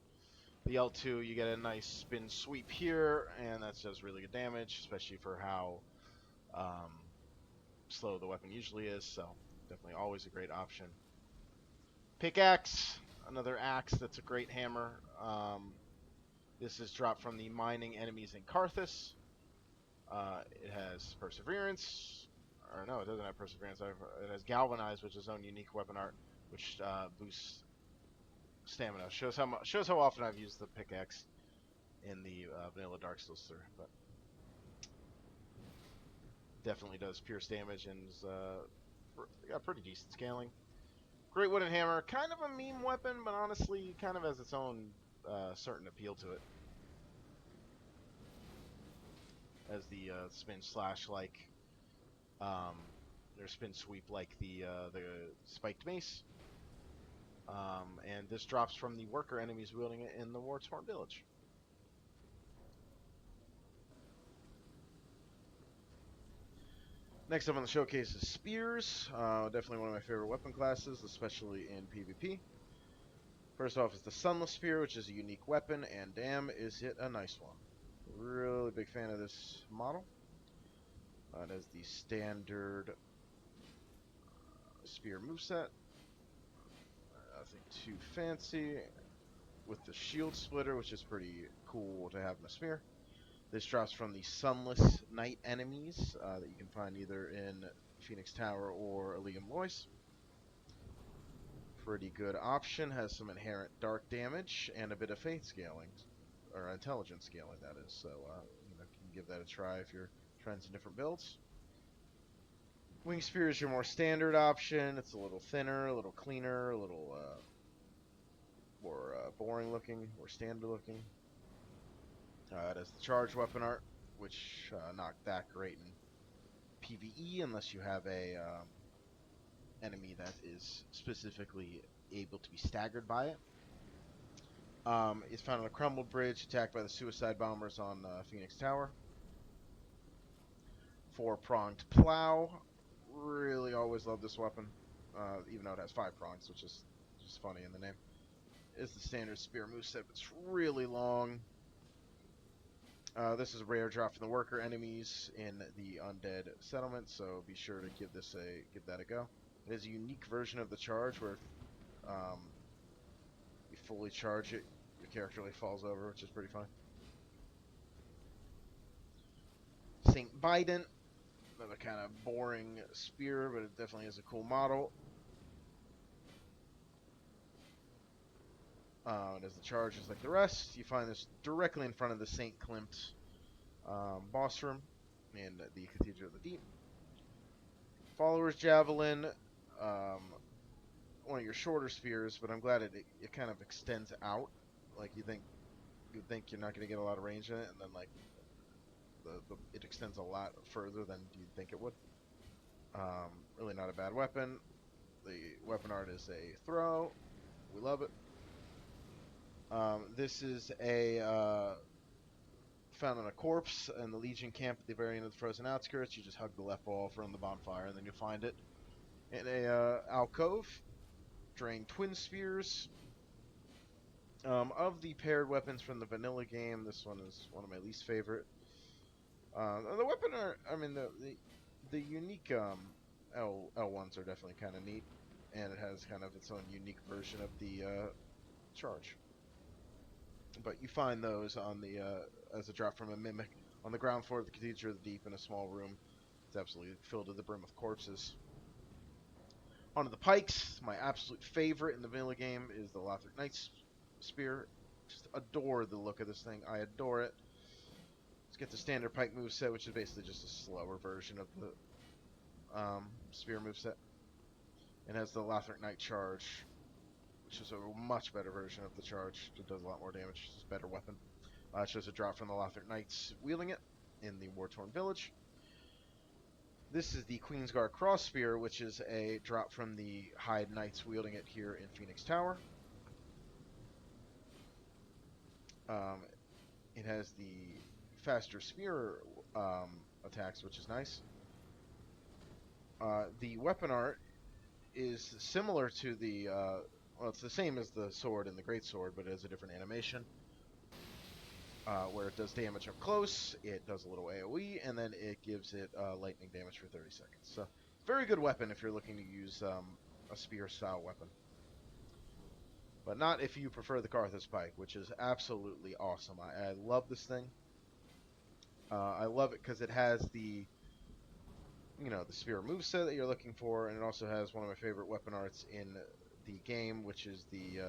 the L2, you get a nice spin sweep here, and that does really good damage, especially for how slow the weapon usually is. So definitely always a great option. Pickaxe, another axe that's a great hammer. This is dropped from the mining enemies in Karthus. It has Perseverance, or no, it doesn't have Perseverance. It has Galvanize, which is its own unique weapon art, which boosts stamina. Shows how often I've used the pickaxe in the vanilla Dark Souls 3, but definitely does pierce damage and is got pretty decent scaling. Great wooden hammer, kind of a meme weapon, but honestly, kind of has its own certain appeal to it. As the spin slash like, or spin sweep like the spiked mace. And this drops from the worker enemies wielding it in the War-Torn Village. Next up on the showcase is spears. Definitely one of my favorite weapon classes, especially in PvP. First off is the Sunless Spear, which is a unique weapon, and damn, is it a nice one. Really big fan of this model. It has the standard spear moveset. Nothing too fancy. With the shield splitter, which is pretty cool to have in a spear. This drops from the Sunless Knight enemies that you can find either in Phoenix Tower or Ilium Lois. Pretty good option. Has some inherent dark damage and a bit of faith scaling, or intelligence scaling, that is. So you can give that a try if you're trying some different builds. Wing Spear is your more standard option. It's a little thinner, a little cleaner, a little more boring looking, more standard looking. It has the charge weapon art, which not that great in PvE unless you have a enemy that is specifically able to be staggered by it. It's found on a crumbled bridge, attacked by the suicide bombers on Phoenix Tower. 4-pronged plow. Really always love this weapon, even though it has 5 prongs, which is just funny in the name. It's the standard spear moveset. It's really long. This is a rare drop from the worker enemies in the undead settlement, so be sure to give that a go. It is a unique version of the charge where you fully charge it, your character really falls over, which is pretty fun. St. Bident, another kind of boring spear, but it definitely is a cool model. And as the charge is like the rest, you find this directly in front of the St. Klimt boss room in the Cathedral of the Deep. Follower's Javelin, one of your shorter spears, but I'm glad it kind of extends out. Like you'd think you're not going to get a lot of range in it, and then like it extends a lot further than you'd think it would. Really not a bad weapon. The weapon art is a throw. We love it. This is found on a corpse in the Legion camp at the very end of the Frozen Outskirts. You just hug the left wall from the bonfire, and then you'll find it in a alcove. Drain twin spears. Of the paired weapons from the vanilla game, this one is one of my least favorite. The weapon art, I mean the unique L1s are definitely kind of neat, and it has kind of its own unique version of the charge. But you find those on the as a drop from a mimic on the ground floor of the Cathedral of the Deep in a small room. It's absolutely filled to the brim with corpses. Onto the Pikes. My absolute favorite in the vanilla game is the Lothric Knight's Spear. Just adore the look of this thing. I adore it. Let's get the standard Pike moveset, which is basically just a slower version of spear moveset. It has the Lothric Knight charge, which is a much better version of the charge. It does a lot more damage. It's a better weapon. It shows a drop from the Lothric Knights wielding it in the War-Torn Village. This is the Queensguard Crossspear, which is a drop from the Hyde Knights wielding it here in Phoenix Tower. It has the faster spear attacks, which is nice. The weapon art is similar to the, well, it's the same as the sword and the Greatsword, but it has a different animation. Where it does damage up close, it does a little AoE, and then it gives it lightning damage for 30 seconds. So, very good weapon if you're looking to use a spear-style weapon. But not if you prefer the Karthus Pike, which is absolutely awesome. I love this thing. I love it because it has the, you know, the spear moveset that you're looking for, and it also has one of my favorite weapon arts in the game, which is the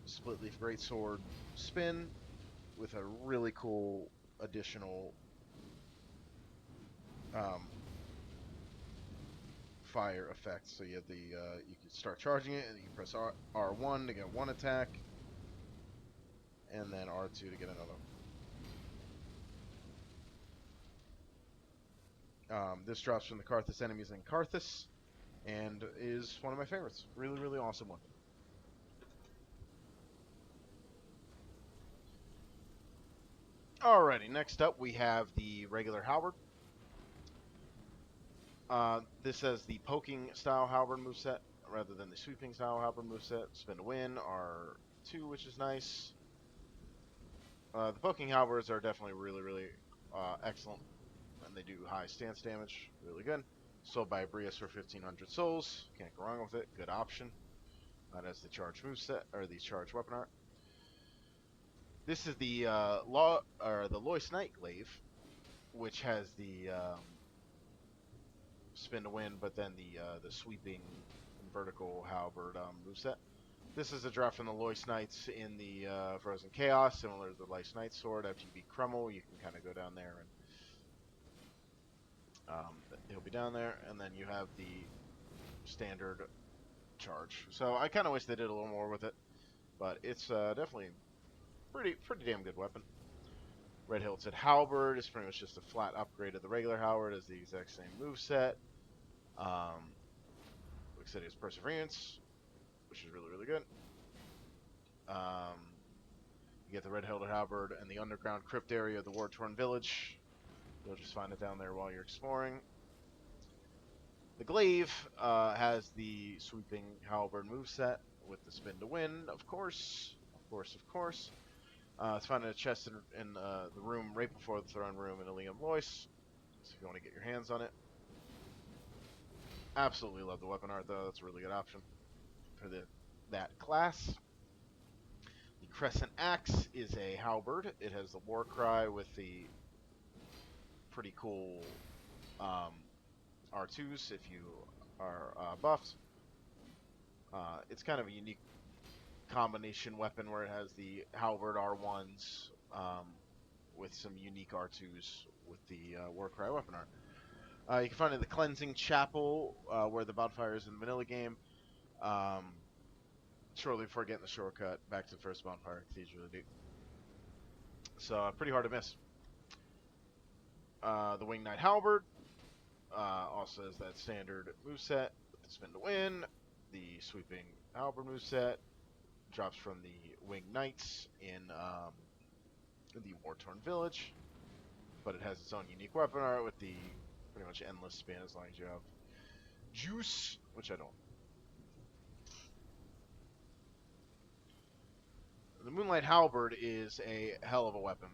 split leaf greatsword spin with a really cool additional fire effect. So you have the you can start charging it, and you press R1 to get one attack, and then R2 to get another. This drops from the Karthus enemies in Karthus, and is one of my favorites. Really, really awesome weapon. Alrighty, next up we have the regular halberd. This has the poking style halberd moveset rather than the sweeping style halberd moveset. Spin to win, R2, which is nice. The poking halberds are definitely really, really excellent, and they do high stance damage. Really good. Sold by Brius for 1,500 souls. Can't go wrong with it. Good option. That has the charge moveset, or the charge weapon art. This is the Lois Knight glaive, which has the spin to win, but then the sweeping vertical halberd moveset. This is a drop from the Lois Knights in the Frozen Chaos, similar to the Lois Knight sword. After you beat Crummel, you can kind of go down there and he'll be down there, and then you have the standard charge. So I kind of wish they did a little more with it, but it's definitely pretty damn good weapon. Red Hilted Halberd is pretty much just a flat upgrade of the regular halberd. It's the exact same moveset. Like I said, it's Perseverance, which is really, really good. You get the Red Hilted Halberd and the underground crypt area of the War-Torn Village. You'll just find it down there while you're exploring. The glaive has the sweeping halberd moveset with the spin to win, of course. It's found in a chest in the room right before the throne room in Ilium Lois. So if you want to get your hands on it. Absolutely love the weapon art though. That's a really good option for that class. The Crescent Axe is a halberd. It has the war cry with the pretty cool R2s if you are buffed. It's kind of a unique combination weapon where it has the halberd R1s with some unique R2s with the Warcry weapon art. You can find it in the Cleansing Chapel where the bonfire is in the vanilla game. Shortly before getting the shortcut back to the first bonfire, Cathedral of Duke. So pretty hard to miss. The Winged Knight Halberd also has that standard moveset with the spin to win. The sweeping halberd moveset drops from the Winged Knights in the War-Torn Village, but it has its own unique weapon art with the pretty much endless spin as long as you have juice, which I don't. The Moonlight Halberd is a hell of a weapon.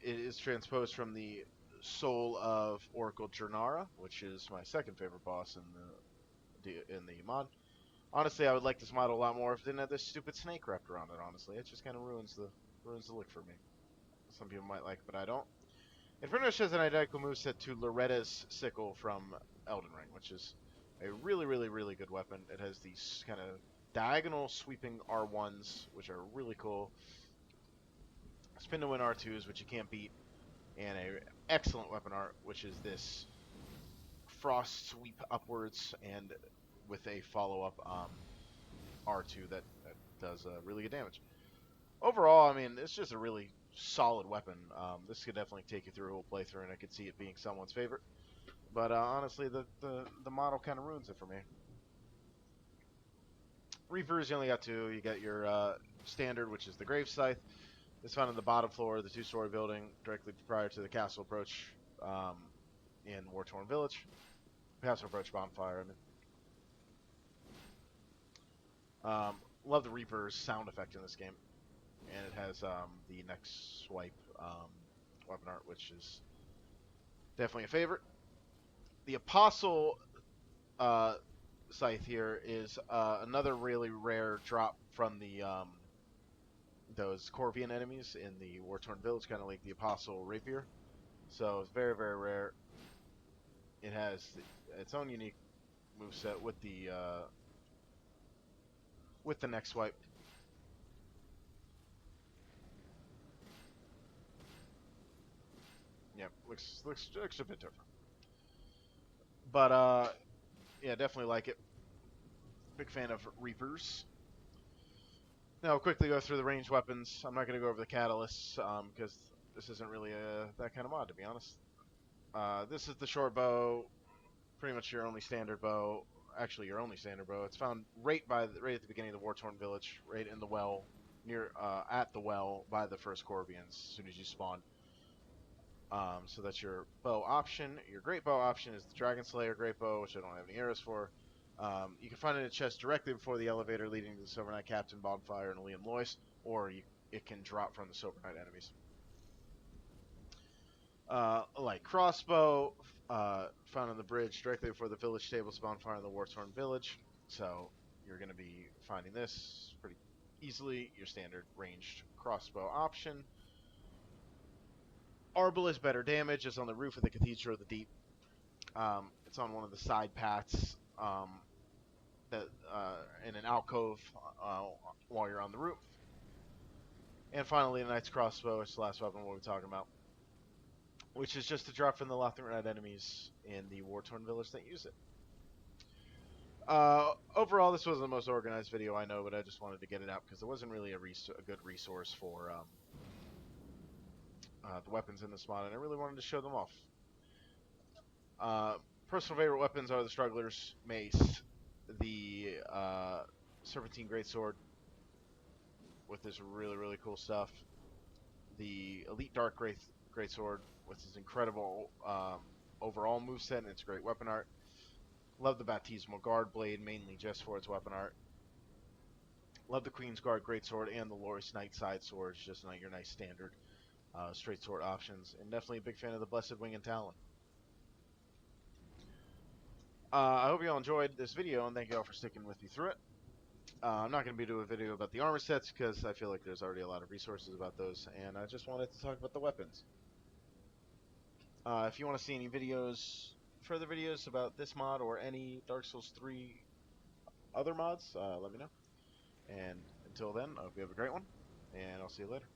It is transposed from the soul of Oracle Jernara, which is my second favorite boss in the mod. Honestly, I would like this model a lot more if it didn't have this stupid snake wrapped around it. Honestly, it just kind of ruins the look for me. Some people might like it, but I don't. It pretty much has an identical moveset to Loretta's sickle from Elden Ring, which is a really, really, really good weapon. It has these kind of diagonal sweeping R1s, which are really cool. Spin to win R2s, which you can't beat, and a excellent weapon art, which is this frost sweep upwards and with a follow-up R2 that does really good damage. Overall, I mean, it's just a really solid weapon. This could definitely take you through a whole playthrough, and I could see it being someone's favorite. But honestly, the model kind of ruins it for me. Reapers, you only got two. You got your standard, which is the Grave Scythe. It's found on the bottom floor of the two-story building, directly prior to the castle approach in War-Torn Village. Castle approach bonfire, I mean. Love the Reaper's sound effect in this game. And it has the next swipe weapon art, which is definitely a favorite. The Apostle scythe here is another really rare drop from the those Corvian enemies in the War-Torn Village, kind of like the Apostle Rapier. So it's very, very rare. It has its own unique moveset with the next swipe. Yeah, looks a bit different. But yeah, definitely like it. Big fan of Reapers. Now, I'll quickly go through the ranged weapons. I'm not going to go over the catalysts because this isn't really that kind of mod, to be honest. This is the short bow, pretty much your only standard bow. Actually, your only standard bow. It's found right at the beginning of the War-Torn Village, right in the well, near at the well by the first Corvians as soon as you spawn. So that's your bow option. Your great bow option is the Dragon Slayer great bow, which I don't have any arrows for. You can find it in a chest directly before the elevator leading to the Silver Knight Captain, Bonfire, and Liam Loyce, or it can drop from the Silver Knight enemies. Like Crossbow, found on the bridge directly before the village stables, Bonfire, in the War-Torn Village. So you're going to be finding this pretty easily. Your standard ranged crossbow option. Arbalest better damage is on the roof of the Cathedral of the Deep. It's on one of the side paths that in an alcove while you're on the roof. And finally, the Knight's Crossbow, which is the last weapon we'll be talking about, which is just a drop from the Lothric enemies in the War-Torn Village that use it. Overall, this wasn't the most organized video I know, but I just wanted to get it out because there wasn't really a good resource for the weapons in this mod, and I really wanted to show them off. Personal favorite weapons are the Struggler's Mace, the Serpentine Greatsword with this really, really cool stuff, the Elite Dark Greatsword with its incredible overall moveset and its great weapon art. Love the Baptismal Guard Blade, mainly just for its weapon art. Love the Queen's Guard Greatsword and the Loris Knight Side Swords, just like your nice standard straight sword options. And definitely a big fan of the Blessed Wing and Talon. I hope you all enjoyed this video, and thank you all for sticking with me through it. I'm not going to be doing a video about the armor sets because I feel like there's already a lot of resources about those, and I just wanted to talk about the weapons. If you want to see any further videos about this mod or any Dark Souls 3 other mods, let me know. And until then, I hope you have a great one, and I'll see you later.